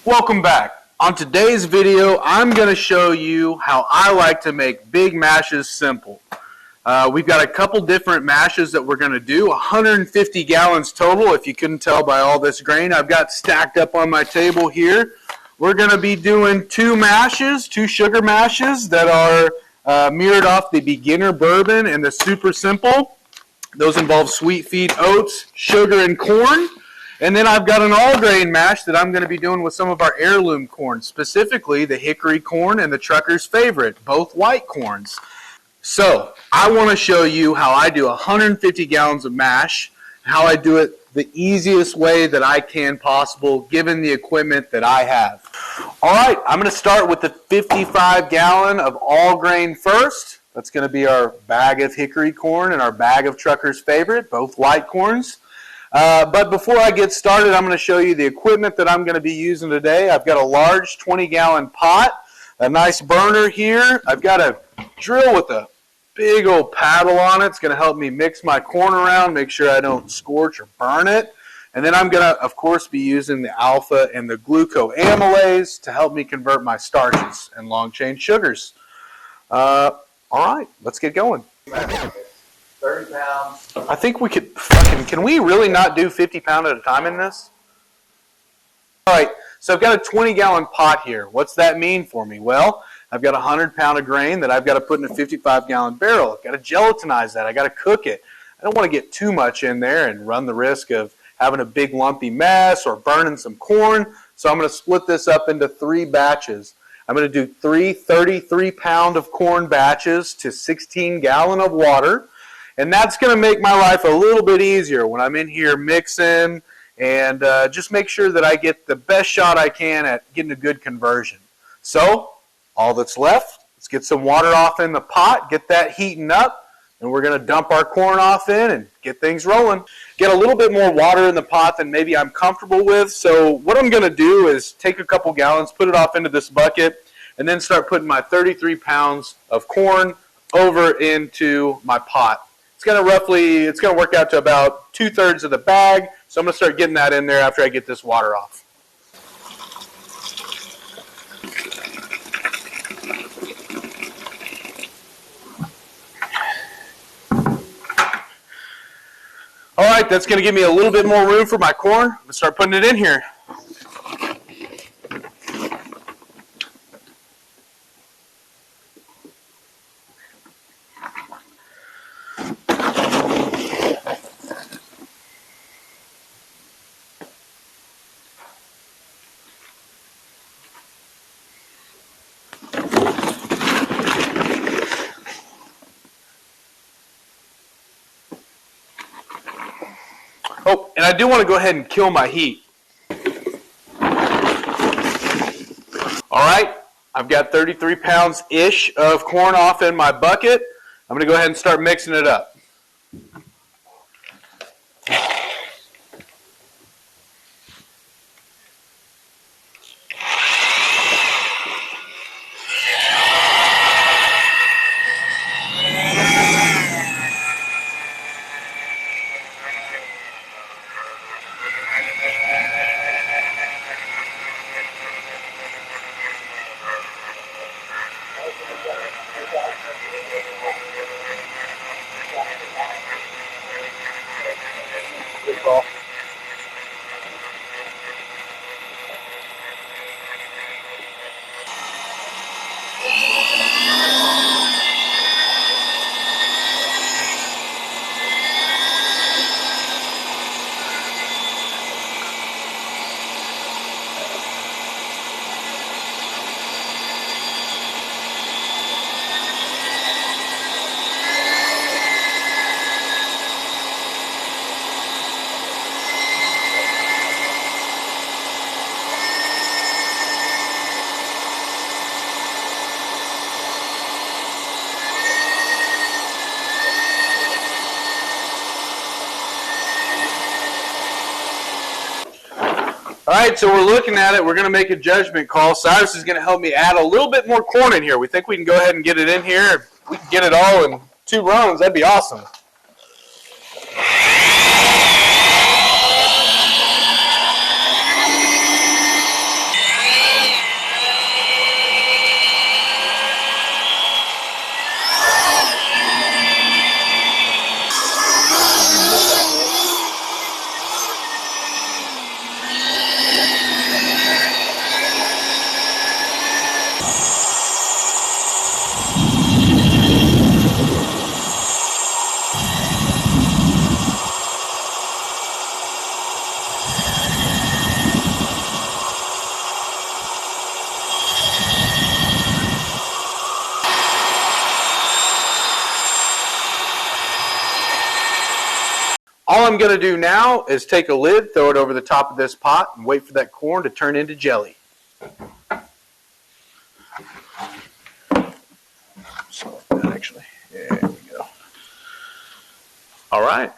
Welcome back. On today's video, I'm going to show you how I like to make big mashes simple. We've got a couple different mashes that we're going to do, 150 gallons total. If you couldn't tell by all this grain I've got stacked up on my table here. We're going to be doing two sugar mashes that are mirrored off the beginner bourbon and the super simple. Those involve sweet feed oats, sugar, and corn. And then I've got an all-grain mash that I'm going to be doing with some of our heirloom corn, specifically the hickory corn and the trucker's favorite, both white corns. So I want to show you how I do 150 gallons of mash, how I do it the easiest way that I can possible, given the equipment that I have. All right, I'm going to start with the 55-gallon of all-grain first. That's going to be our bag of hickory corn and our bag of trucker's favorite, both white corns. But before I get started, I'm going to show you the equipment that I'm going to be using today. I've got a large 20-gallon pot, a nice burner here. I've got a drill with a big old paddle on it. It's going to help me mix my corn around, make sure I don't scorch or burn it. And then I'm going to, of course, be using the alpha and the glucoamylase to help me convert my starches and long-chain sugars. All right, let's get going. 30 pounds. I think we could can we really not do 50 pounds at a time in this? All right, so I've got a 20-gallon pot here. What's that mean for me? Well, I've got 100 pound of grain that I've got to put in a 55-gallon barrel. I've got to gelatinize that. I've got to cook it. I don't want to get too much in there and run the risk of having a big lumpy mess or burning some corn. So I'm going to split this up into 3 batches. I'm going to do 3 33-pound of corn batches to 16-gallon of water. And that's going to make my life a little bit easier when I'm in here mixing and just make sure that I get the best shot I can at getting a good conversion. So all that's left, let's get some water off in the pot, get that heating up, and we're going to dump our corn off in and get things rolling. Get a little bit more water in the pot than maybe I'm comfortable with. So what I'm going to do is take a couple gallons, put it off into this bucket, and then start putting my 33 pounds of corn over into my pot. It's going to work out to about 2/3 of the bag. So I'm going to start getting that in there after I get this water off. All right, that's going to give me a little bit more room for my corn. I'm going to start putting it in here. Oh, and I do want to go ahead and kill my heat. All right, I've got 33 pounds-ish of corn off in my bucket. I'm going to go ahead and start mixing it up. Good call. All right, so we're looking at it. We're going to make a judgment call. Cyrus is going to help me add a little bit more corn in here. We think we can go ahead and get it in here. If we can get it all in 2 runs, that'd be awesome. I'm going to do now is take a lid, throw it over the top of this pot, and wait for that corn to turn into jelly. So, actually, there we go. All right.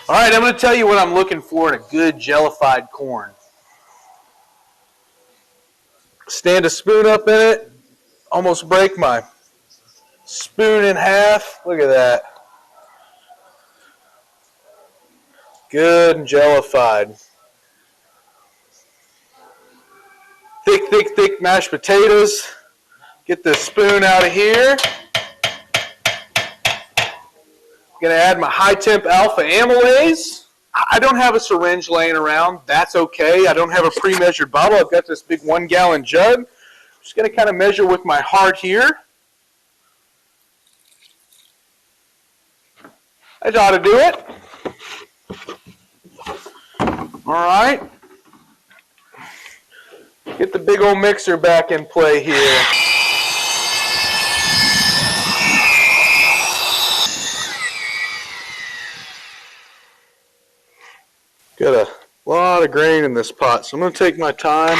All right, I'm going to tell you what I'm looking for in a good jellified corn. Stand a spoon up in it, almost break my spoon in half. Look at that. Good and jellified. Thick, thick, thick mashed potatoes. Get the spoon out of here. Going to add my high temp alpha amylase. I don't have a syringe laying around. That's okay. I don't have a pre-measured bottle. I've got this big 1 gallon jug. Just going to kind of measure with my heart here. That ought to do it. All right. Get the big old mixer back in play here. Got a lot of grain in this pot, so I'm going to take my time.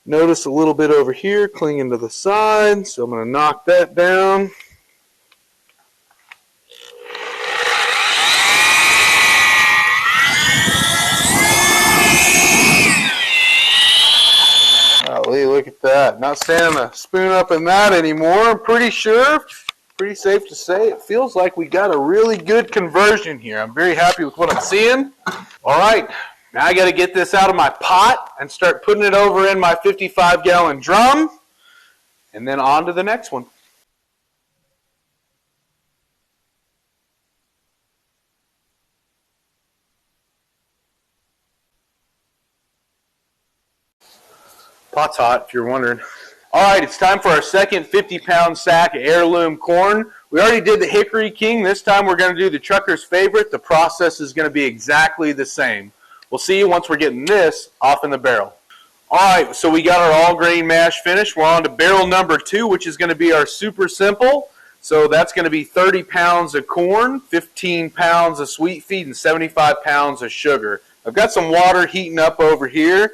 Notice a little bit over here clinging to the side, so I'm going to knock that down. Golly, look at that. Not standing a spoon up in that anymore. I'm pretty sure, pretty safe to say, it feels like we got a really good conversion here. I'm very happy with what I'm seeing. All right, now I got to get this out of my pot and start putting it over in my 55-gallon drum, and then on to the next one. Pot's hot, if you're wondering. All right, it's time for our second 50-pound sack of heirloom corn. We already did the Hickory King. This time we're going to do the trucker's favorite. The process is going to be exactly the same. We'll see you once we're getting this off in the barrel. All right, so we got our all-grain mash finished. We're on to barrel number 2, which is going to be our super simple. So that's going to be 30 pounds of corn, 15 pounds of sweet feed, and 75 pounds of sugar. I've got some water heating up over here.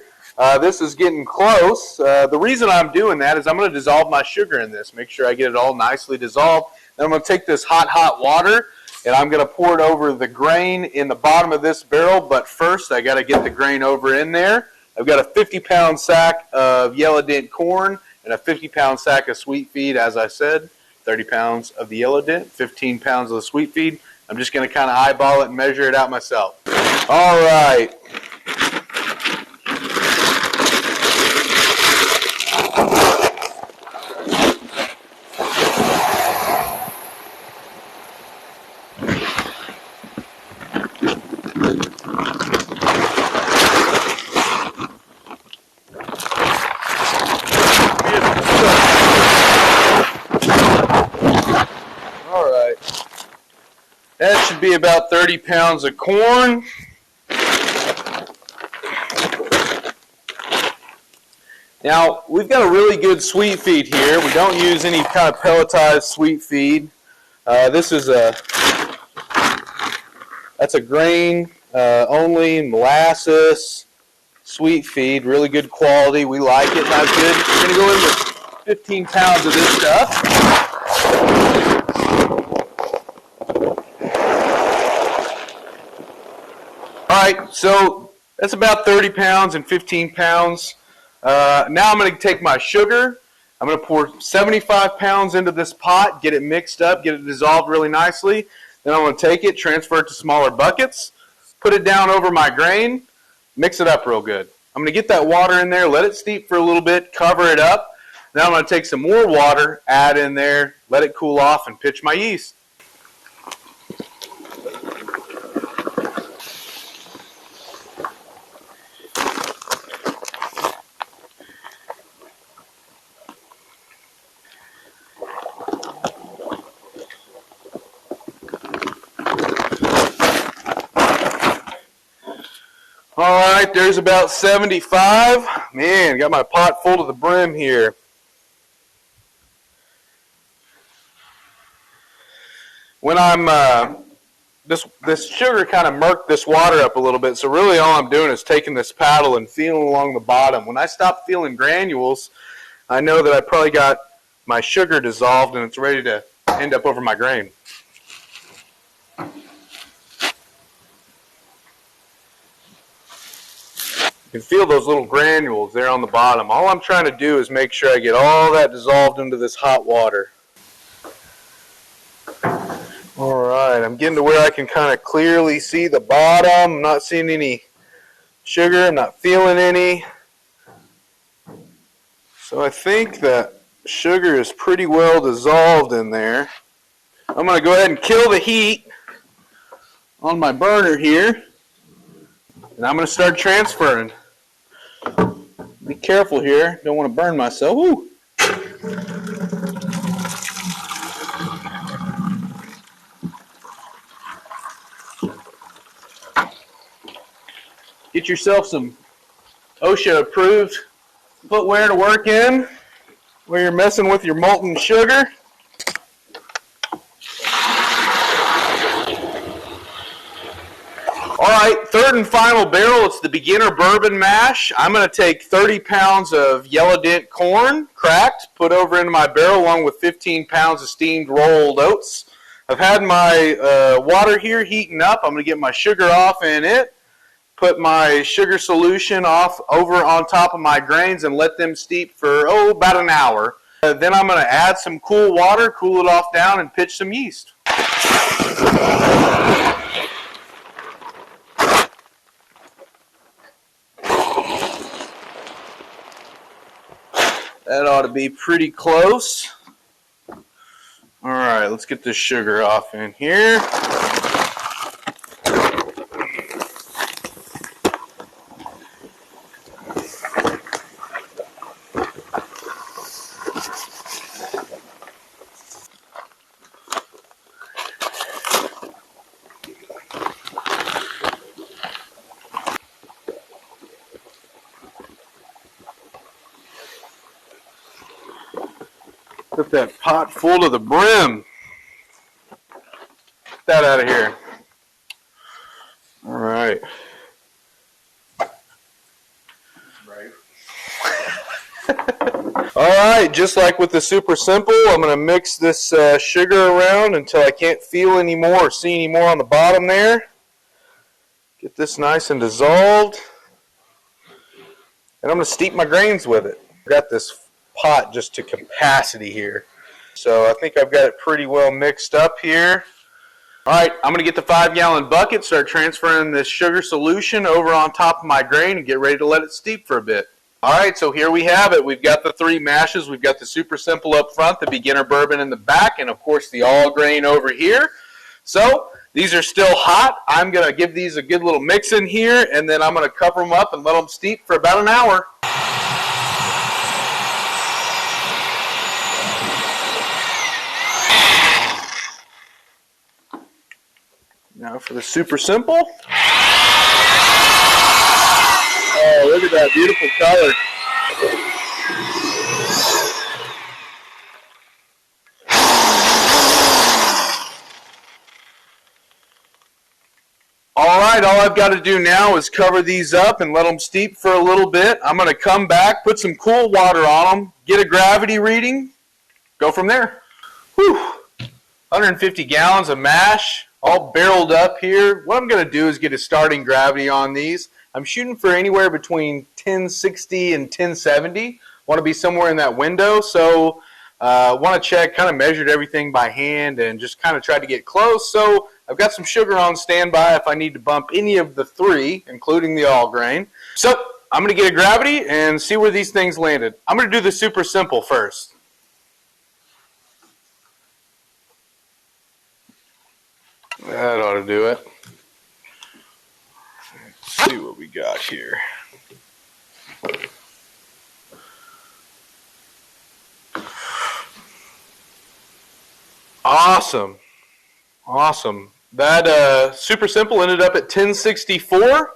This is getting close. The reason I'm doing that is I'm going to dissolve my sugar in this, make sure I get it all nicely dissolved. Then I'm going to take this hot, hot water, and I'm going to pour it over the grain in the bottom of this barrel, but first I got to get the grain over in there. I've got a 50-pound sack of yellow dent corn and a 50-pound sack of sweet feed, as I said, 30 pounds of the yellow dent, 15 pounds of the sweet feed. I'm just going to kind of eyeball it and measure it out myself. All right. That should be about 30 pounds of corn. Now, we've got a really good sweet feed here. We don't use any kind of pelletized sweet feed. That's a grain only molasses sweet feed, really good quality. We like it, not good. We're going to go in with 15 pounds of this stuff. All right, so that's about 30 pounds and 15 pounds. Now I'm going to take my sugar. I'm going to pour 75 pounds into this pot, get it mixed up, get it dissolved really nicely. Then I'm going to take it, transfer it to smaller buckets, put it down over my grain, mix it up real good. I'm going to get that water in there, let it steep for a little bit, cover it up. Now I'm going to take some more water, add in there, let it cool off, and pitch my yeast. All right, there's about 75. Man, got my pot full to the brim here. when I'm this sugar kind of murked this water up a little bit, so really all I'm doing is taking this paddle and feeling along the bottom. When I stop feeling granules, I know that I probably got my sugar dissolved and it's ready to end up over my grain. You can feel those little granules there on the bottom. All I'm trying to do is make sure I get all that dissolved into this hot water. Alright, I'm getting to where I can kind of clearly see the bottom. I'm not seeing any sugar, I'm not feeling any. So I think that sugar is pretty well dissolved in there. I'm going to go ahead and kill the heat on my burner here. And I'm going to start transferring. Be careful here, don't want to burn myself. Woo. Get yourself some OSHA approved footwear to work in where you're messing with your molten sugar. Alright, third and final barrel, it's the beginner bourbon mash. I'm going to take 30 pounds of yellow dent corn, cracked, put over into my barrel along with 15 pounds of steamed rolled oats. I've had my water here heating up. I'm going to get my sugar off in it. Put my sugar solution over on top of my grains and let them steep for, about an hour. Then I'm going to add some cool water, cool it off down, and pitch some yeast. That ought to be pretty close. All right, let's get this sugar off in here. Put that pot full to the brim. Get that out of here. All right. All right, just like with the super simple, I'm going to mix this sugar around until I can't feel any more or see any more on the bottom there. Get this nice and dissolved. And I'm going to steep my grains with it. I've got this pot just to capacity here. So I think I've got it pretty well mixed up here. Alright, I'm going to get the 5-gallon bucket, start transferring this sugar solution over on top of my grain and get ready to let it steep for a bit. Alright, so here we have it. We've got the 3 mashes. We've got the super simple up front, the beginner bourbon in the back, and of course the all grain over here. So these are still hot. I'm going to give these a good little mix in here, and then I'm going to cover them up and let them steep for about an hour. Now for the super simple. Oh, look at that beautiful color. Alright, all I've got to do now is cover these up and let them steep for a little bit. I'm going to come back, put some cool water on them, get a gravity reading, go from there. Whew. 150 gallons of mash. All barreled up here. What I'm going to do is get a starting gravity on these. I'm shooting for anywhere between 1060 and 1070. Want to be somewhere in that window. So want to check, kind of measured everything by hand and just kind of tried to get close. So I've got some sugar on standby if I need to bump any of the 3, including the all grain. So I'm going to get a gravity and see where these things landed. I'm going to do the super simple first. That ought to do it. Let's see what we got here. Awesome. Awesome. That super simple ended up at 1064.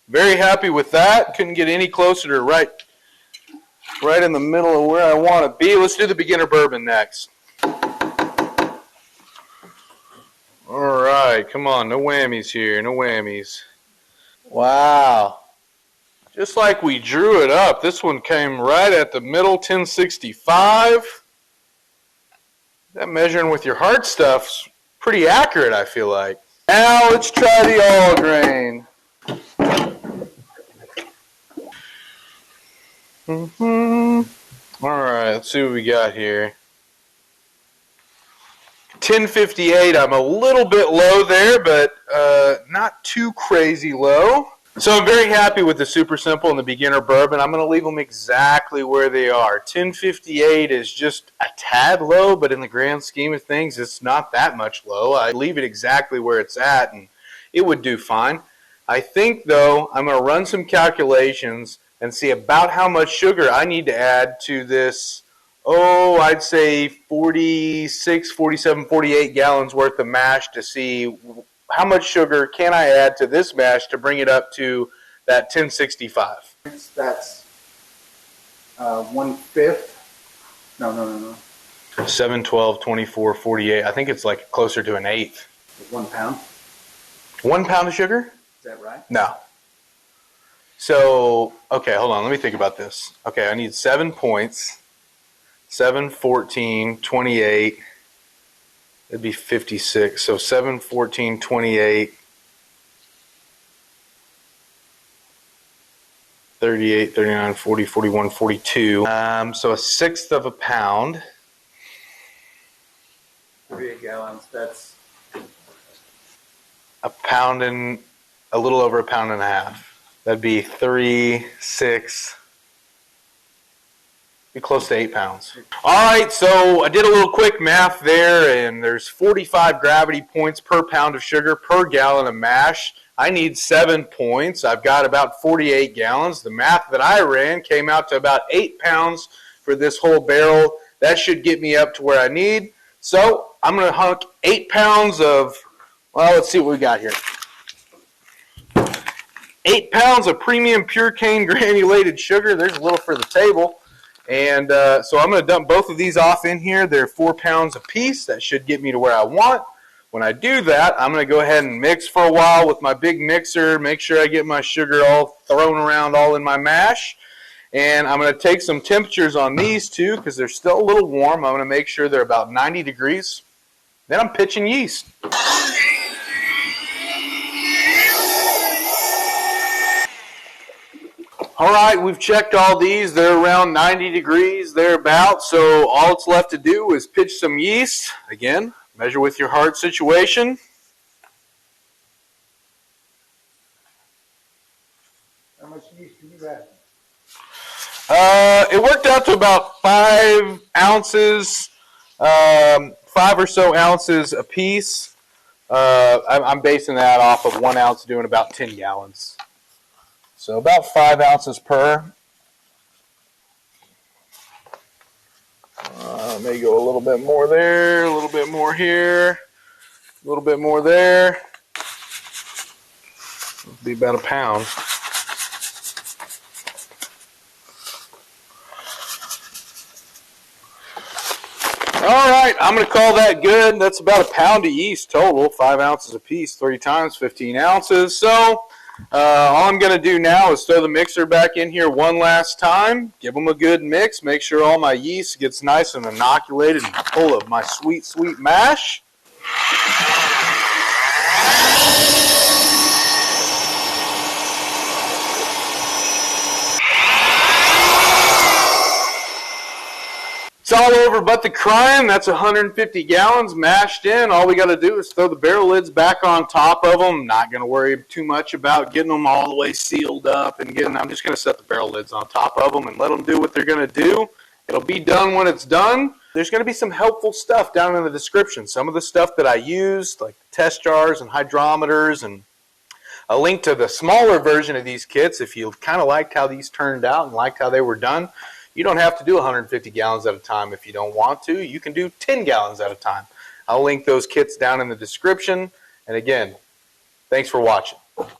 Very happy with that. Couldn't get any closer to right in the middle of where I want to be. Let's do the beginner bourbon next. Alright, come on, no whammies here, no whammies. Wow. Just like we drew it up, this one came right at the middle, 1065. That measuring with your hard stuff's pretty accurate, I feel like. Now let's try the all grain. Alright, let's see what we got here. 1058, I'm a little bit low there, but not too crazy low. So I'm very happy with the Super Simple and the Beginner Bourbon. I'm going to leave them exactly where they are. 1058 is just a tad low, but in the grand scheme of things, it's not that much low. I leave it exactly where it's at, and it would do fine. I think, though, I'm going to run some calculations and see about how much sugar I need to add to this, I'd say 46, 47, 48 gallons worth of mash to see how much sugar can I add to this mash to bring it up to that 1065. That's 1/5. No. 7, 12, 24, 48. I think it's like closer to an eighth. 1 pound. 1 pound of sugar? Is that right? No. So, okay, hold on. Let me think about this. Okay, I need 7 points. 7, 14, 28. It'd be 56. So 7, 14, 28, 38, 39, 40, 41, 42. So a sixth of a pound. 48 gallons. That's A pound and a little over a pound and a half. That'd be 3, 6. Be close to 8 pounds. Alright, so I did a little quick math there, and there's 45 gravity points per pound of sugar per gallon of mash. I need 7 points. I've got about 48 gallons. The math that I ran came out to about 8 pounds for this whole barrel. That should get me up to where I need. So I'm going to hunk 8 pounds of, well, let's see what we got here. 8 pounds of premium pure cane granulated sugar. There's a little for the table. And so I'm going to dump both of these off in here. They're 4 pounds apiece. That should get me to where I want. When I do that, I'm going to go ahead and mix for a while with my big mixer. Make sure I get my sugar all thrown around all in my mash. And I'm going to take some temperatures on these two because they're still a little warm. I'm going to make sure they're about 90 degrees. Then I'm pitching yeast. All right, we've checked all these. They're around 90 degrees, thereabouts. So all it's left to do is pitch some yeast. Again, measure with your heart situation. how much yeast do you add? It worked out to about 5 ounces, 5 or so ounces a piece. I'm basing that off of 1 ounce doing about 10 gallons. So about 5 ounces per. May go a little bit more there, a little bit more here, a little bit more there. It'll be about a pound. All right, I'm going to call that good. That's about a pound of yeast total, 5 ounces a piece, 3 times 15 ounces. So all I'm going to do now is throw the mixer back in here one last time, give them a good mix, make sure all my yeast gets nice and inoculated and full of my sweet, sweet mash. It's all over but the crying. That's 150 gallons mashed in. All we got to do is throw the barrel lids back on top of them. Not going to worry too much about getting them all the way sealed up and getting. I'm just going to set the barrel lids on top of them and let them do what they're going to do. It'll be done when it's done. There's going to be some helpful stuff down in the description. Some of the stuff that I used, like test jars and hydrometers, and a link to the smaller version of these kits if you kind of liked how these turned out and liked how they were done. You don't have to do 150 gallons at a time if you don't want to. You can do 10 gallons at a time. I'll link those kits down in the description. And again, thanks for watching.